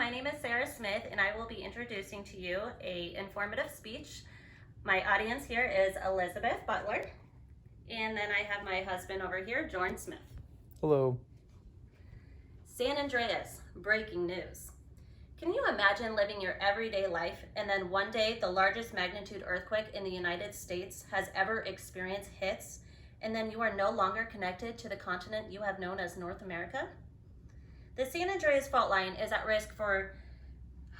my name is Sarah Smith and I will be introducing to you a informative speech. My audience here is Elizabeth Butler, and then I have my husband over here, Jordan Smith. Hello. San Andreas, breaking news. Can you imagine living your everyday life and then one day the largest magnitude earthquake in the United States has ever experienced hits, and then you are no longer connected to the continent you have known as North America? The San Andreas fault line is at risk for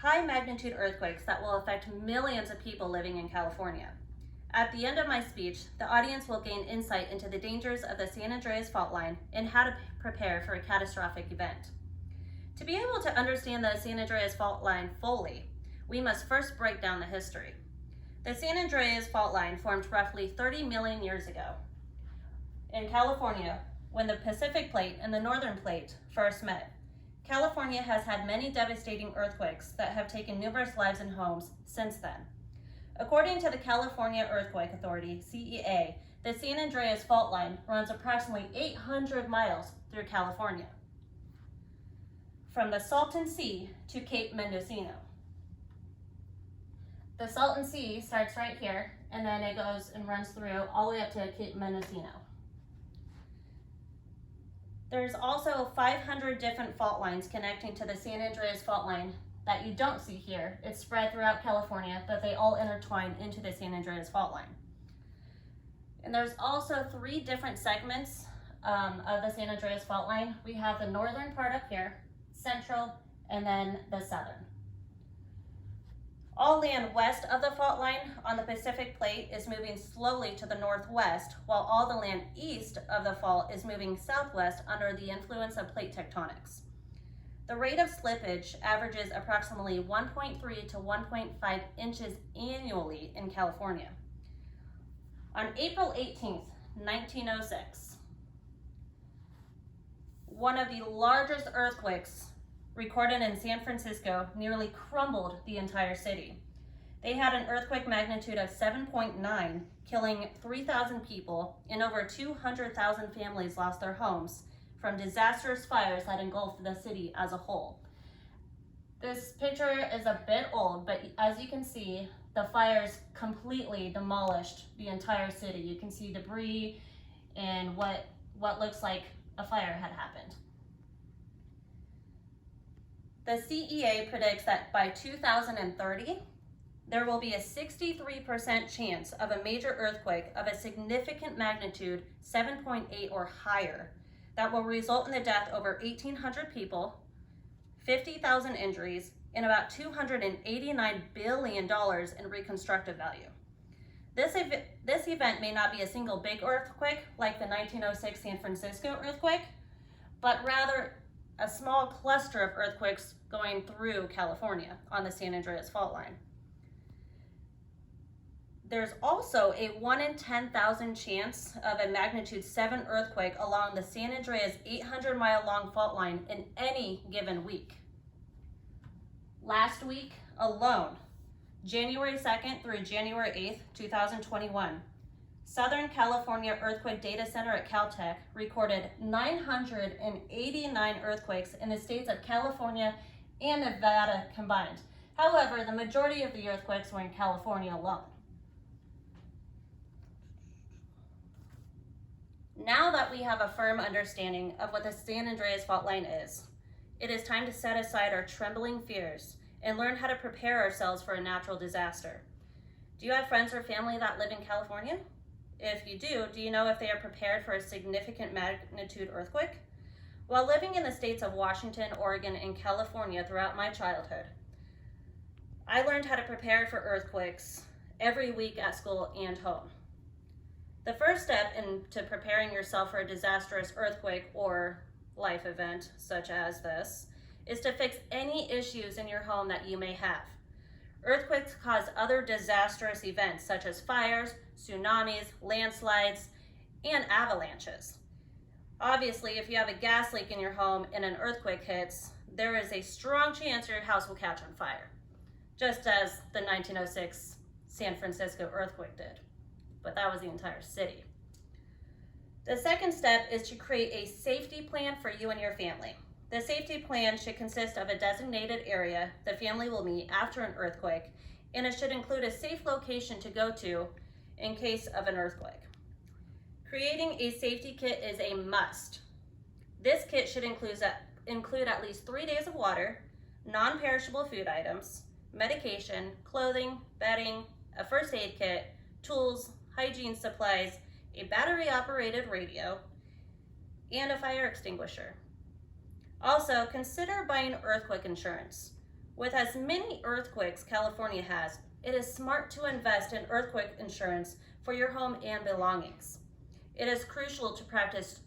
high magnitude earthquakes that will affect millions of people living in California. At the end of my speech, the audience will gain insight into the dangers of the San Andreas fault line and how to prepare for a catastrophic event. To be able to understand the San Andreas fault line fully, we must first break down the history. The San Andreas fault line formed roughly 30 million years ago in California when the Pacific Plate and the Northern Plate first met. California has had many devastating earthquakes that have taken numerous lives and homes since then. According to the California Earthquake Authority, CEA, the San Andreas fault line runs approximately 800 miles through California, from the Salton Sea to Cape Mendocino. The Salton Sea starts right here, and then it goes and runs through all the way up to Cape Mendocino. There's also 500 different fault lines connecting to the San Andreas fault line that you don't see here. It's spread throughout California, but they all intertwine into the San Andreas fault line. And there's also 3 different segments of the San Andreas fault line. We have the northern part up here, central, and then the southern. All land west of the fault line on the Pacific Plate is moving slowly to the northwest, while all the land east of the fault is moving southwest under the influence of plate tectonics. The rate of slippage averages approximately 1.3 to 1.5 inches annually in California. On April 18th, 1906, one of the largest earthquakes recorded in San Francisco nearly crumbled the entire city. They had an earthquake magnitude of 7.9, killing 3,000 people, and over 200,000 families lost their homes from disastrous fires that engulfed the city as a whole. This picture is a bit old, but as you can see, the fires completely demolished the entire city. You can see debris and what looks like a fire had happened. The CEA predicts that by 2030, there will be a 63% chance of a major earthquake of a significant magnitude 7.8 or higher that will result in the death of over 1,800 people, 50,000 injuries, and about $289 billion in reconstructive value. This event may not be a single big earthquake like the 1906 San Francisco earthquake, but rather a small cluster of earthquakes going through California on the San Andreas fault line. There's also a 1 in 10,000 chance of a magnitude 7 earthquake along the San Andreas 800-mile long fault line in any given week. Last week alone, January 2nd through January 8th, 2021, Southern California Earthquake Data Center at Caltech recorded 989 earthquakes in the states of California and Nevada combined. However, the majority of the earthquakes were in California alone. Now that we have a firm understanding of what the San Andreas fault line is, it is time to set aside our trembling fears and learn how to prepare ourselves for a natural disaster. Do you have friends or family that live in California? If you do you know if they are prepared for a significant magnitude earthquake? While living in the states of Washington, Oregon, and California throughout my childhood, I learned how to prepare for earthquakes every week at school and home. The first step into preparing yourself for a disastrous earthquake or life event such as this is to fix any issues in your home that you may have. Earthquakes cause other disastrous events such as fires, tsunamis, landslides, and avalanches. Obviously, if you have a gas leak in your home and an earthquake hits, there is a strong chance your house will catch on fire, just as the 1906 San Francisco earthquake did. But that was the entire city. The second step is to create a safety plan for you and your family. The safety plan should consist of a designated area the family will meet after an earthquake, and it should include a safe location to go to in case of an earthquake. Creating a safety kit is a must. This kit should include at least 3 days of water, non-perishable food items, medication, clothing, bedding, a first aid kit, tools, hygiene supplies, a battery-operated radio, and a fire extinguisher. Also, consider buying earthquake insurance. With as many earthquakes California has, it is smart to invest in earthquake insurance for your home and belongings. It is crucial to practice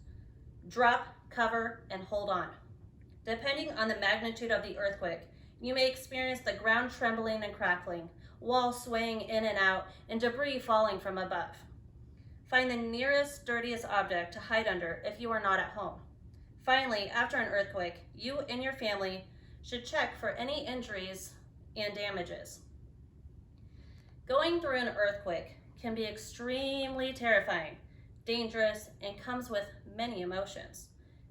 drop, cover, and hold on. Depending on the magnitude of the earthquake, you may experience the ground trembling and crackling, walls swaying in and out, and debris falling from above. Find the nearest, sturdiest object to hide under if you are not at home. Finally, after an earthquake, you and your family should check for any injuries and damages. Going through an earthquake can be extremely terrifying, dangerous, and comes with many emotions.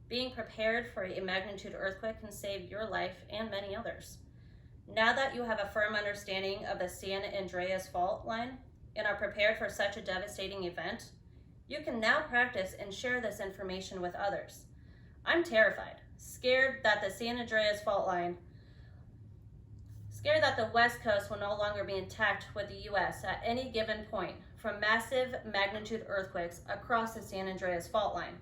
Being prepared for a magnitude earthquake can save your life and many others. Now that you have a firm understanding of the San Andreas fault line and are prepared for such a devastating event, you can now practice and share this information with others. I'm terrified, scared that the West Coast will no longer be intact with the U.S. at any given point from massive magnitude earthquakes across the San Andreas fault line.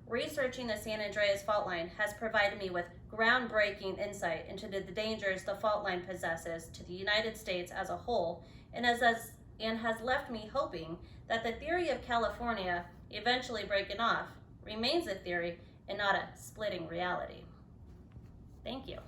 Researching the San Andreas fault line has provided me with groundbreaking insight into the dangers the fault line possesses to the United States as a whole, and has left me hoping that the theory of California eventually breaking off remains a theory and not a splitting reality. Thank you.